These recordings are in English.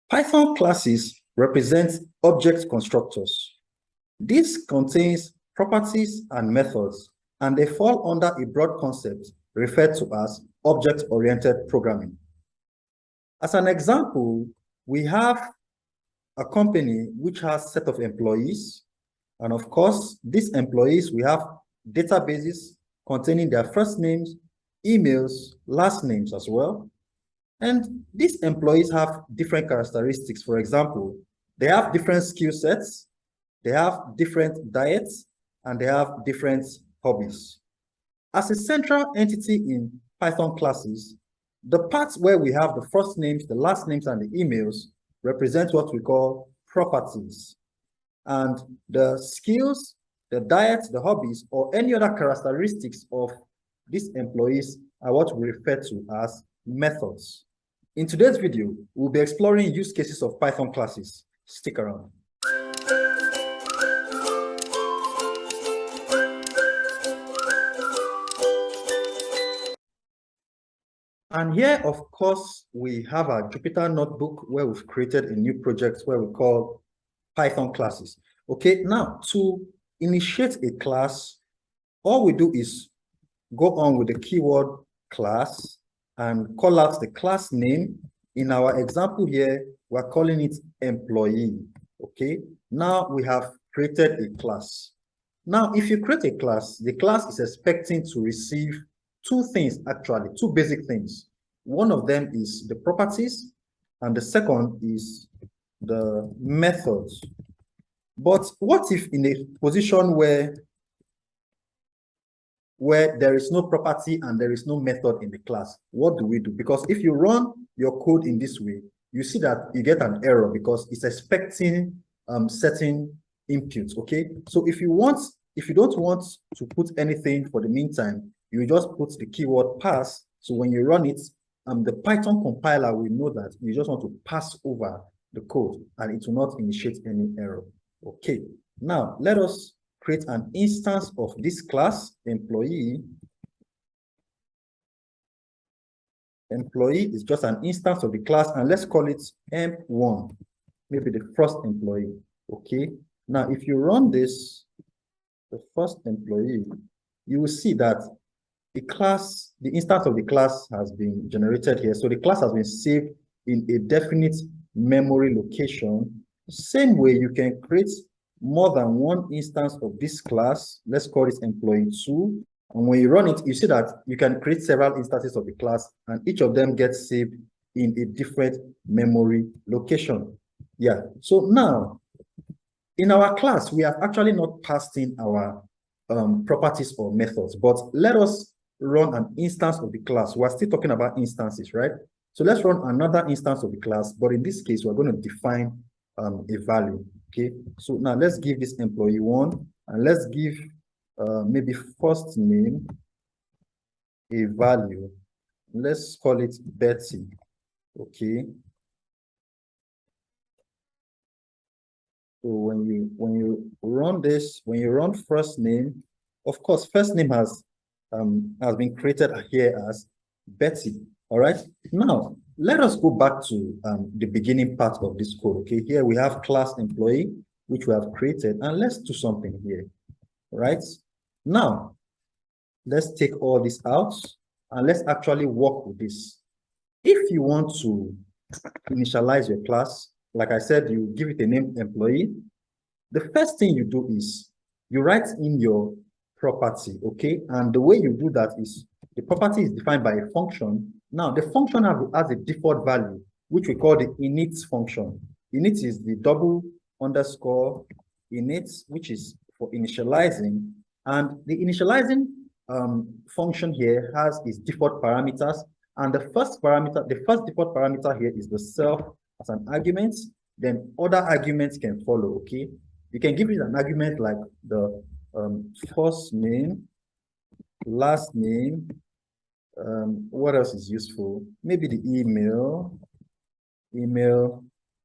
Python classes represent object constructors. This contains properties and methods, and they fall under a broad concept referred to as object-oriented programming. As an example, we have a company which has a set of employees, and of course, these employees, we have databases containing their first names, emails, last names as well. And these employees have different characteristics. For example, they have different skill sets, they have different diets, and they have different hobbies. As a central entity in Python classes, the parts where we have the first names, the last names, and the emails represent what we call properties. And the skills, the diets, the hobbies, or any other characteristics of these employees are what we refer to as methods. In today's video, we'll be exploring use cases of Python classes. Stick around. And here, of course, we have a Jupyter notebook where we've created a new project where we call Python classes. Okay, now to initiate a class, all we do is go on with the keyword class and call out the class name. In our example here, we're calling it employee. Okay, now we have created a class. Now, if you create a class, the class is expecting to receive two things, actually, two basic things. One of them is the properties, and the second is the methods. But what if in a position where there is no property and there is no method in the class? What do we do? Because if you run your code in this way, you see that you get an error because it's expecting certain inputs. Okay, so if you don't want to put anything for the meantime, you just put the keyword pass. So when you run it, the Python compiler will know that you just want to pass over the code and it will not initiate any error. Okay, now let us create an instance of this class, employee. Employee is just an instance of the class, and let's call it M1, maybe the first employee. Okay, now if you run this, the first employee, you will see that the instance of the class has been generated here. So the class has been saved in a definite memory location. Same way, you can create more than one instance of this class. Let's call it employee 2. And when you run it, you see that you can create several instances of the class, and each of them gets saved in a different memory location. Yeah, so now in our class, we have actually not passed in our properties or methods, but let us run an instance of the class. We're still talking about instances, right? So let's run another instance of the class, but in this case, we're going to define a value. Okay, so now let's give this employee 1, and let's give maybe first name a value. Let's call it Betty. Okay, so when you run this, when you run first name, of course, first name has been created here as Betty. All right, now let us go back to the beginning part of this code. Okay, here we have class employee, which we have created, and let's do something here. Right, now let's take all this out and let's actually work with this. If you want to initialize your class, like I said, you give it a name employee. The first thing you do is you write in your property. Okay, and the way you do that is the property is defined by a function. Now, the function has a default value, which we call the init function. Init is the double underscore init, which is for initializing. And the initializing function here has its default parameters. And the first default parameter here is the self as an argument. Then other arguments can follow. Okay, you can give it an argument like the first name, last name. What else is useful? Maybe the email.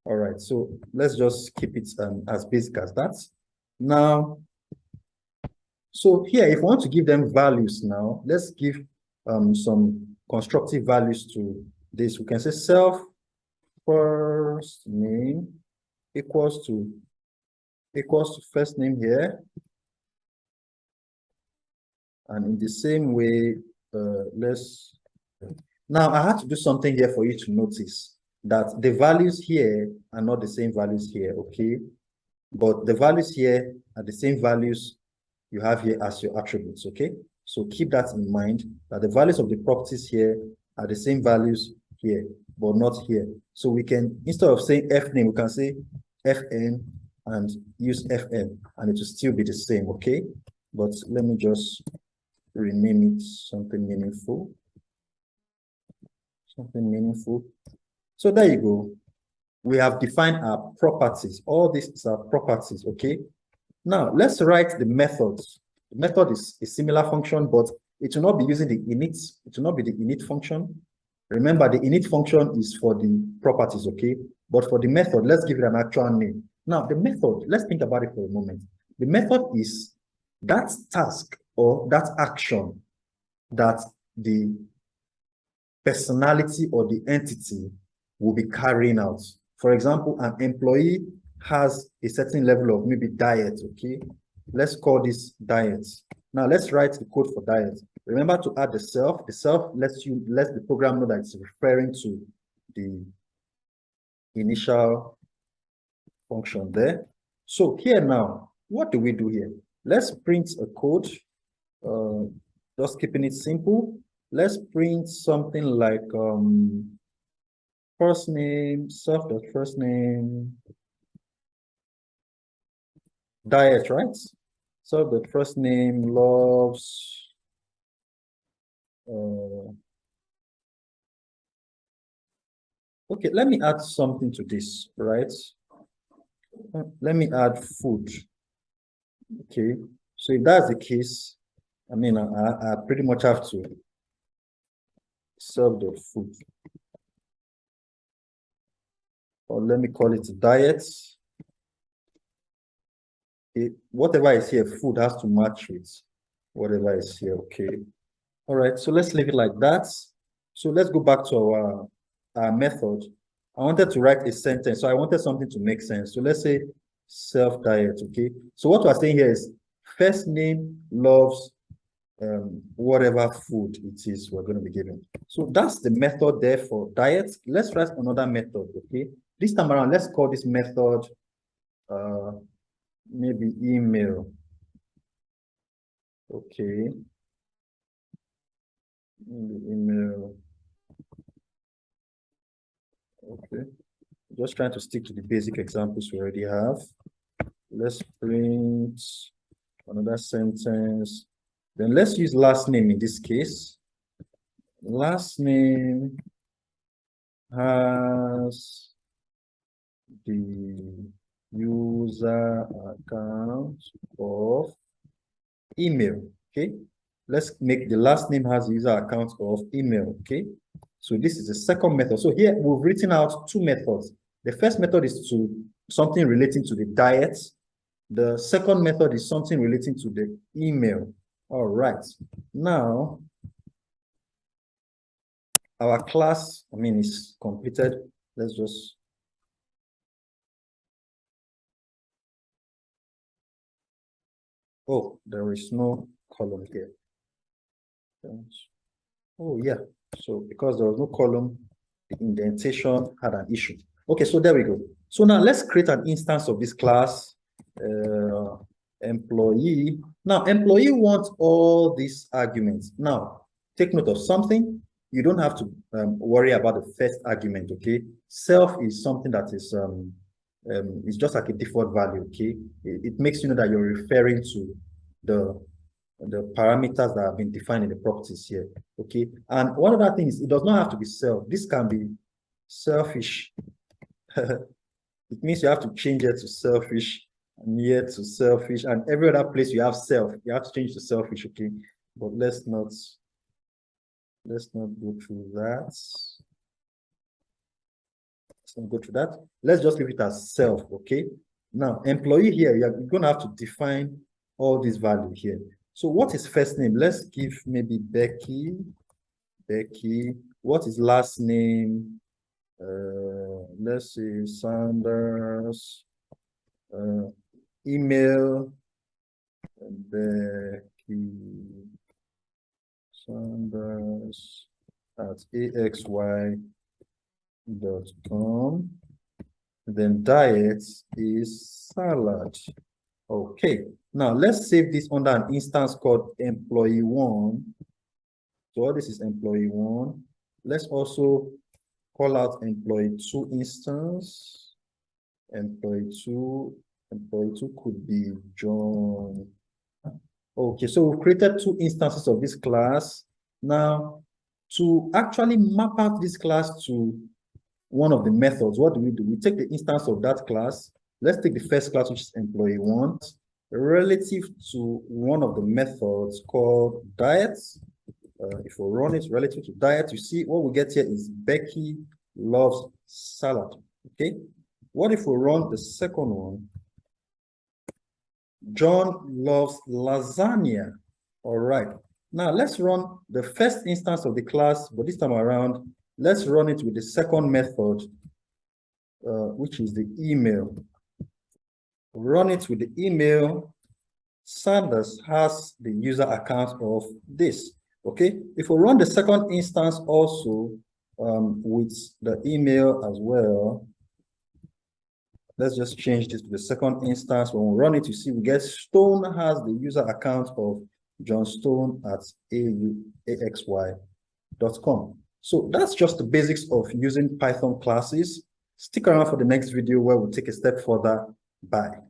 All right, so let's just keep it as basic as that. Now, so here, if we want to give them values now, let's give some constructive values to this. We can say self for first name equals to first name here. And in the same way, now I had to do something here for you to notice that the values here are not the same values here, okay? But the values here are the same values you have here as your attributes, okay? So keep that in mind, that the values of the properties here are the same values here, but not here. So we can, instead of saying fname, we can say fn and use fn, and it will still be the same, okay? But let me just rename it something meaningful. Something meaningful. So there you go. We have defined our properties. All this is our properties, okay? Now let's write the methods. The method is a similar function, but it will not be using the init. It will not be the init function. Remember, the init function is for the properties, okay? But for the method, let's give it an actual name. Now, the method, let's think about it for a moment. The method is that task or that action that the personality or the entity will be carrying out. For example, an employee has a certain level of maybe diet, okay? Let's call this diet. Now let's write the code for diet. Remember to add the self. The self lets the program know that it's referring to the initial function there. So here now, what do we do here? Let's print a code, just keeping it simple. Let's print something like first name, self.first name, diet, right? Self.first name loves okay, let me add something to this, right? Let me add food. Okay, so if that's the case, I mean, I pretty much have to serve the food. Or let me call it diet. Whatever is here, food has to match with whatever is here, okay? All right, so let's leave it like that. So let's go back to our method. I wanted to write a sentence, so I wanted something to make sense. So let's say self-diet, okay? So what we're saying here is first name loves whatever food it is we're going to be giving. So that's the method there for diet. Let's write another method, okay? This time around, let's call this method maybe email. Okay. Email. Okay. Just trying to stick to the basic examples we already have. Let's print another sentence. Then let's use last name in this case. Last name has the user account of email, okay? Let's make the last name has the user account of email, okay? So this is the second method. So here we've written out two methods. The first method is to something relating to the diet. The second method is something relating to the email. All right. Now, our class, I mean, is completed. Let's just oh, there is no column here. Oh, yeah. So because there was no column, the indentation had an issue. Okay, so there we go. So now let's create an instance of this class, employee. Now, employee wants all these arguments. Now, take note of something. You don't have to worry about the first argument, okay? Self is something that is it's just like a default value, okay? It makes you know that you're referring to the parameters that have been defined in the properties here, okay? And one other thing is it does not have to be self. This can be selfish. It means you have to change it to selfish, and here to selfish, and every other place you have self, you have to change to selfish, okay? But let's not go through that. Let's not go through that. Let's just leave it as self, okay? Now, employee here, you're going to have to define all these values here. So what is first name? Let's give maybe Becky. Becky. What is last name? let's see, Sanders, email, Becky Sanders at axy.com. Then diet is salad. Okay, now let's save this under an instance called employee1. So all this is employee1. Let's also call out employee2 instance. Employee2 could be John. Okay, so we've created 2 instances of this class. Now, to actually map out this class to one of the methods, what do? We take the instance of that class. Let's take the first class, which is employee1, relative to one of the methods called diets. If we run it relative to diet, you see what we get here is Becky loves salad. Okay. What if we run the second one? John loves lasagna. All right. Now let's run the first instance of the class, but this time around, let's run it with the second method, which is the email. Run it with the email. Sanders has the user account of this. Okay. If we run the second instance also with the email as well, let's just change this to the second instance. When we run it, you see we get Stone has the user account of John Stone at axy.com. So that's just the basics of using Python classes. Stick around for the next video where we'll take a step further. Bye.